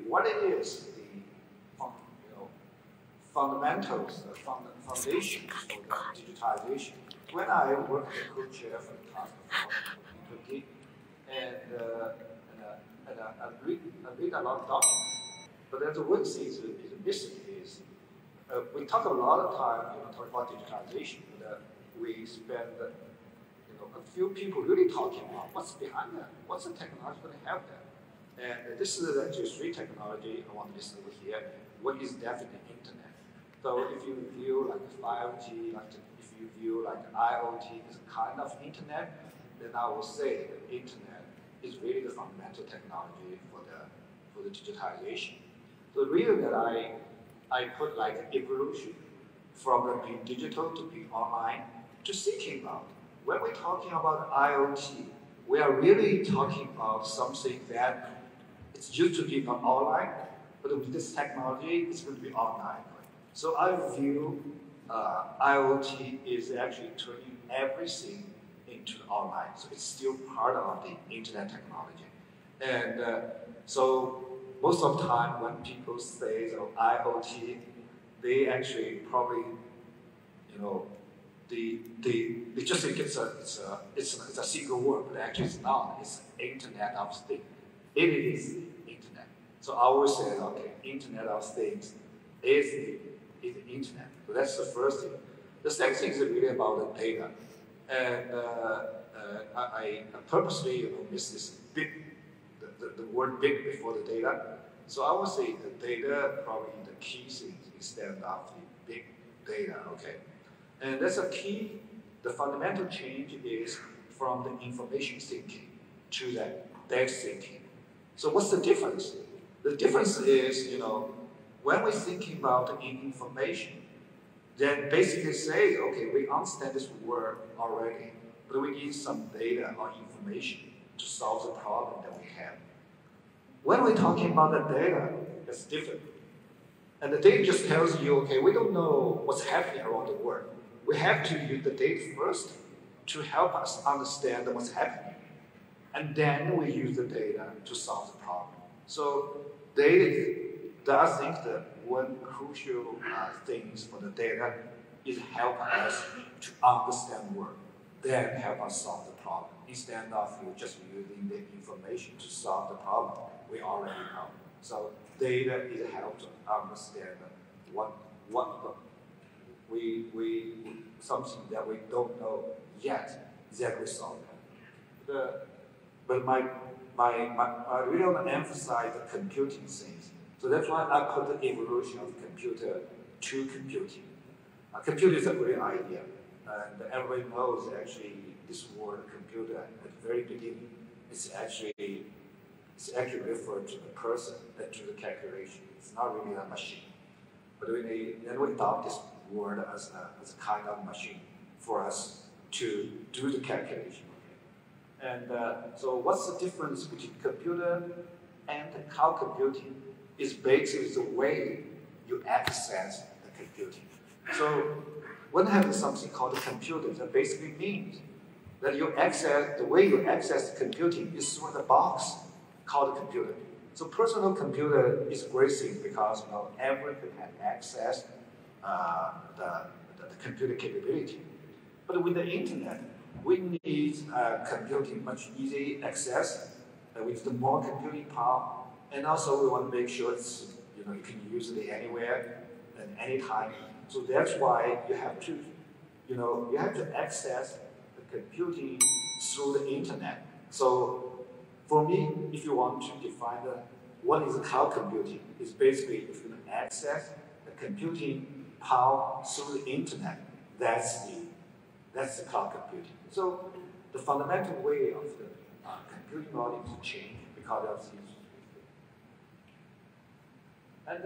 what it is, fundamentals, foundations for the digitization. When I worked as a co-chair for the task force in Turkey, and I read a lot of documents, but there's one thing is missing is we talk a lot of time talking about digitization, but we spend a few people really talking about what's behind that, what's the technology going to have that. And this is actually three technology I want to list over here. One is definitely internet. So if you view like 5G, if you view like IoT as a kind of internet, then I will say that internet is really the fundamental technology for the digitization. So the reason that I put like evolution from being digital to being online to thinking about when we're talking about IoT, we are really talking about something that it's used to be not online, but with this technology, it's going to be online. So I view IoT is actually turning everything into online. So it's still part of the internet technology. And so most of the time when people say IoT, they actually probably, they just think it's a single word, but actually it's not. It's Internet of Things. It is internet. So I always say, okay, Internet of Things is the internet. So that's the first thing. The second thing is really about the data. And I purposely miss this big, the word big before the data. So I would say the data probably the key thing instead of the big data, okay? And that's a key, the fundamental change is from the information thinking to that data thinking. So what's the difference? The difference is, when we're thinking about information, then basically say, okay, we understand this word already, but we need some data or information to solve the problem that we have. When we're talking about the data, that's different. And the data just tells you, okay, we don't know what's happening around the world. We have to use the data first to help us understand what's happening. And then we use the data to solve the problem. So data, I think that one crucial things for the data is help us to understand the world, then help us solve the problem, instead of just using the information to solve the problem we already know. So data is help to understand what something that we don't know yet, that we solve it. But I really want to emphasize the computing things. So that's why I put the evolution of computer to computing. Computer is a great idea, and everybody knows actually this word computer at the very beginning. It's actually referred to the person, to the calculation. It's not really a machine. But then we adopt this word as a kind of machine for us to do the calculation. And so what's the difference between computer and cloud computing? Is basically the way you access the computing. So when having something called a computer, that basically means that the way you access the computing is through the box called a computer. So personal computer is a great thing because everyone can access the computer capability. But with the internet, we need computing much easy access with the more computing power, and also we want to make sure it's you can use it anywhere and anytime. So that's why you have to access the computing through the internet. So for me, if you want to define what is cloud computing, is basically if you can access the computing power through the internet. That's the cloud computing. So the fundamental way of the computing model to change because of these. And